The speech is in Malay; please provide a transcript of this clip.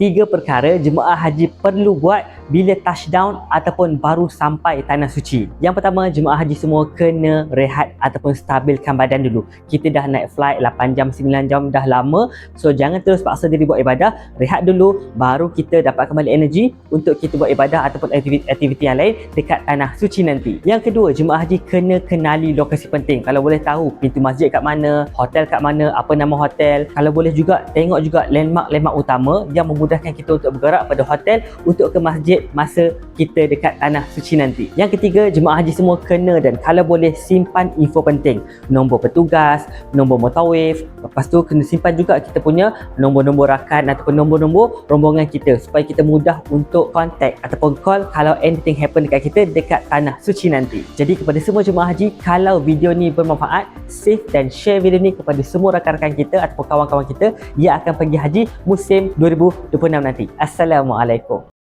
Tiga perkara jemaah haji perlu buat bila touchdown ataupun baru sampai tanah suci. Yang pertama, jemaah haji semua kena rehat ataupun stabilkan badan dulu. Kita dah naik flight 8 jam, 9 jam dah lama. So jangan terus paksa diri buat ibadah. Rehat dulu baru kita dapat kembali energi untuk kita buat ibadah ataupun aktiviti yang lain dekat tanah suci nanti. Yang kedua, jemaah haji kena kenali lokasi penting. Kalau boleh tahu pintu masjid kat mana, hotel kat mana, apa nama hotel. Kalau boleh juga tengok juga landmark utama yang memudahkan kita untuk bergerak pada hotel untuk ke masjid masa kita dekat tanah suci nanti. Yang ketiga, jemaah haji semua kena dan kalau boleh simpan info penting. Nombor petugas, nombor mutawif. Lepas tu kena simpan juga kita punya nombor-nombor rakan ataupun nombor-nombor rombongan kita supaya kita mudah untuk contact ataupun call kalau anything happen dekat kita dekat tanah suci nanti. Jadi kepada semua jemaah haji, kalau video ni bermanfaat, save dan share video ni kepada semua rakan-rakan kita ataupun kawan-kawan kita yang akan pergi haji musim 2026 nanti. Assalamualaikum.